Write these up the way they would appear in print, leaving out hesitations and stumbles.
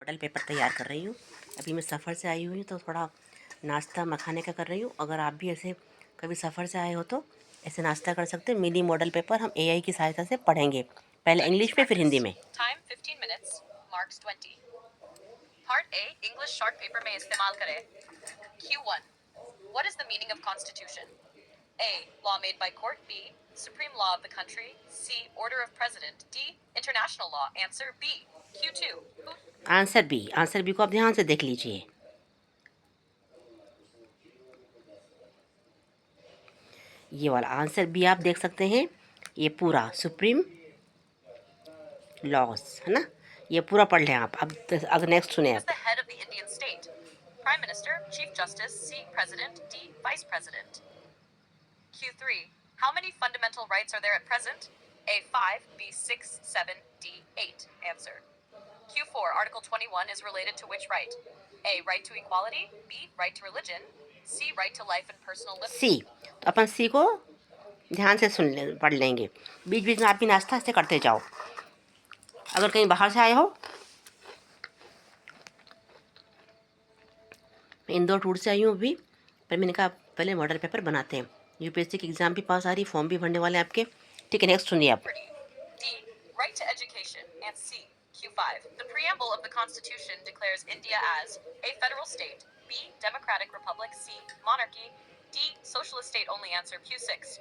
Model paper तैयार कर रही हूँ। अभी मैं सफ़र से आई हुई हूँ तो थोड़ा नाश्ता मखाने का कर रही हूँ। अगर आप भी ऐसे कभी सफ़र से आए हो तो ऐसे नाश्ता कर सकते हैं। मिनी मॉडल पेपर हम एआई की सहायता से पढ़ेंगे, पहले इंग्लिश में फिर हिंदी में। Time 15 minutes, marks 20। Part A English short paper में इस्तेमाल करें। Q1 What is the meaning of constitution? A. Law made by court. B. Supreme law of the country. C. Order of president. D. International law. Answer B. Q2 answer B को आप ध्यान से देख लीजिए। ये वाला आंसर बी आप देख सकते हैं, ये पूरा सुप्रीम लॉस है ना, ये पूरा पढ़ लें आप। अब अगर नेक्स्ट सुने is आप। the head of the Indian state? Prime Minister, Chief Justice, C. President, D. Vice President. Q3 How many fundamental rights are there at present? A. 5, B. 6, 7, D. 8. Answer Q4 Article 21 is related to which right? A. Right to equality. B. Right to religion. C. Right to life and personal liberty. सी, तो अपन सी को ध्यान से पढ़ लेंगे। बीच बीच में आप भी नाश्ता से करते जाओ। अगर कहीं बाहर से आए हो, मैं इंदौर टूर से आई हूँ अभी, पर मैंने कहा पहले मॉडल पेपर बनाते हैं। यूपीएससी की एग्ज़ाम भी पास आ रही, फॉर्म भी भरने वाले हैं आपके। ठीक है, नेक्स्ट सुनिए आप। D. Right to education. And C. Q5 The preamble of the Constitution declares India as A. Federal state. B. Democratic republic. C. Monarchy. D. Socialist state only. Answer Q6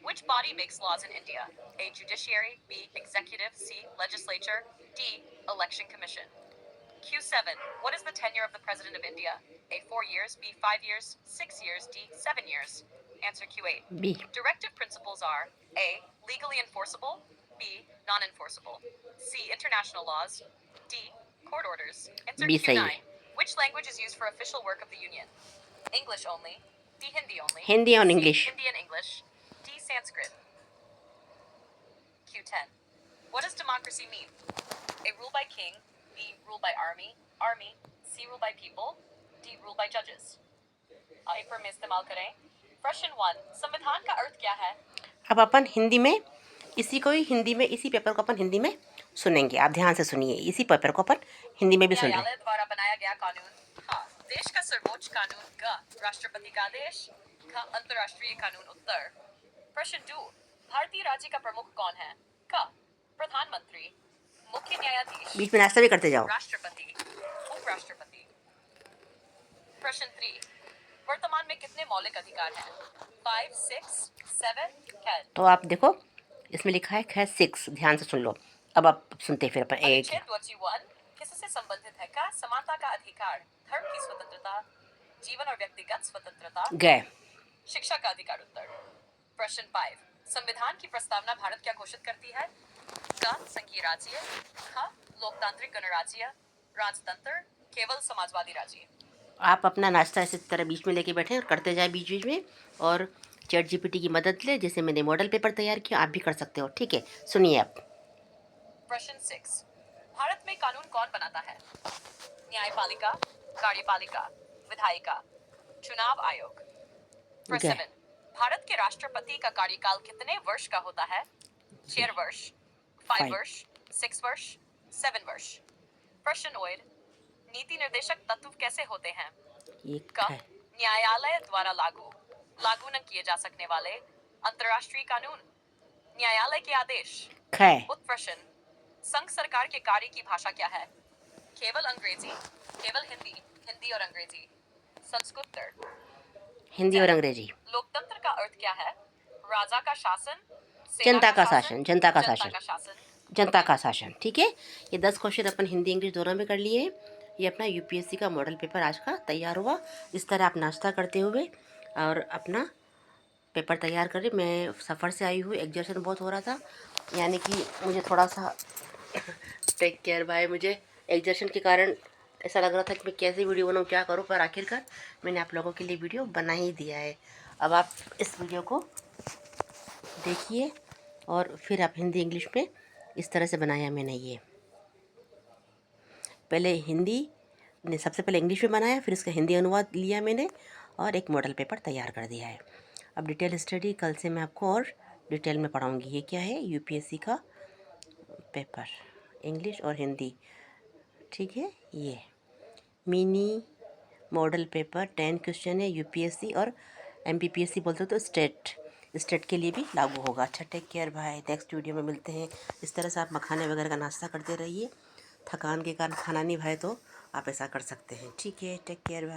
Which body makes laws in India? A. Judiciary. B. Executive. C. Legislature. D. Election Commission. Q7 What is the tenure of the President of India? A. 4 years. B. 5 years. 6 years. D. 7 years. Answer Q8 B Directive principles are A. Legally enforceable. B. Non-enforceable. C. International laws. D. Court orders. Answer B सही है। Q9 Which language is used for official work of the Union? English only. D. Hindi only. Hindi और C. English. Hindi and English. D. Sanskrit. Q10 What does democracy mean? A. Rule by king. B. Rule by army. C. Rule by people. D. Rule by judges. Paper में इस्तेमाल करें। प्रश्न 1 संविधान का अर्थ क्या है? अब अपन हिंदी में इसी को ही हिंदी में, इसी पेपर को अपन हिंदी में सुनेंगे। आप ध्यान से सुनिए, इसी पेपर को अपन हिंदी में भी सुन रहे हैं। न्यायालय द्वारा बनाया गया कानून। हाँ, देश का सर्वोच्च कानून। ग. राष्ट्रपति का आदेश। ख. अंतर्राष्ट्रीय कानून। उत्तर प्रश्न 2 भारतीय राज्य का प्रमुख कौन है? क. प्रधानमंत्री। मुख्य न्यायाधीश। बीच में नाश्ता भी करते जाओ। राष्ट्रपति। उपराष्ट्रपति। प्रश्न 3 वर्तमान में कितने मौलिक अधिकार हैं? 5, 6, 7, 10। तो आप देखो, इसमें लिखा है खैर 6, ध्यान से सुन लो। अब आप सुनते हैं फिर अपन एक। अनुच्छेद 21 किससे संबंधित है? का. समानता का अधिकार। धर्म की स्वतंत्रता। जीवन और व्यक्तिगत स्वतंत्रता। गए। शिक्षा का अधिकार। उत्तर प्रश्न 5 संविधान की प्रस्तावना भारत क्या घोषित करती है? का. संघीय राज्य। ख. लोकतांत्रिक गणराज्य। राजतंत्र। केवल समाजवादी राज्य। आप अपना नाश्ता इसी तरह बीच में लेके बैठे और करते जाए बीच बीच में, और चैट जीपीटी की मदद ले, जैसे मैंने मॉडल पेपर तैयार किया आप भी कर सकते हो। ठीक है, सुनिए आप। प्रश्न 6 भारत में कानून कौन बनाता है? न्यायपालिका। कार्यपालिका। विधायिका। चुनाव आयोग। प्रश्न गए। 7 भारत के राष्ट्रपति का कार्यकाल कितने वर्ष का होता है? 4 वर्ष। 5 5। वर्ष। 6 वर्ष। 7 वर्ष। प्रश्न 8 नीति निर्देशक तत्व कैसे होते हैं? एक क. है। न्यायालय द्वारा लागू न किए जा सकने वाले अंतर्राष्ट्रीय कानून। न्यायालय के आदेश। खै। उत्प्रश्न संघ सरकार के कार्य की भाषा क्या है? केवल अंग्रेजी। केवल हिंदी। हिंदी और अंग्रेजी। संस्कृत। हिंदी और अंग्रेजी। लोकतंत्र का अर्थ क्या है? राजा का शासन। जनता का शासन। जनता का शासन। शासन। जनता का शासन। ठीक है, ये 10 क्वेश्चन अपन हिंदी इंग्लिश दोनों में कर लिए हैं। ये अपना यूपीएससी का मॉडल पेपर आज का तैयार हुआ। इस तरह आप नाश्ता करते हुए और अपना पेपर तैयार करें। मैं सफ़र से आई हूँ, एग्जर्शन बहुत हो रहा था, यानी कि मुझे थोड़ा सा टेक केयर बाय, मुझे एग्जर्शन के कारण ऐसा लग रहा था कि मैं कैसे वीडियो बनाऊँ, क्या करूँ, पर आखिरकार मैंने आप लोगों के लिए वीडियो बना ही दिया है। अब आप इस वीडियो को देखिए और फिर आप हिंदी इंग्लिश में इस तरह से बनाया मैंने। ये पहले हिंदी ने सबसे पहले इंग्लिश में बनाया, फिर इसका हिंदी अनुवाद लिया मैंने और एक मॉडल पेपर तैयार कर दिया है। अब डिटेल स्टडी कल से मैं आपको और डिटेल में पढ़ाऊँगी। ये क्या है? यूपीएससी का पेपर, इंग्लिश और हिंदी। ठीक है। ये मिनी मॉडल पेपर 10 क्वेश्चन है, यूपीएससी और एमपीपीएससी बोलते हो तो स्टेट के लिए भी लागू होगा। अच्छा, टेक केयर भाई, नेक्स्ट वीडियो में मिलते हैं। इस तरह से आप मखाने वगैरह का नाश्ता करते रहिए। थकान के कारण खाना नहीं भाई तो आप ऐसा कर सकते हैं। ठीक है, टेक केयर भाई।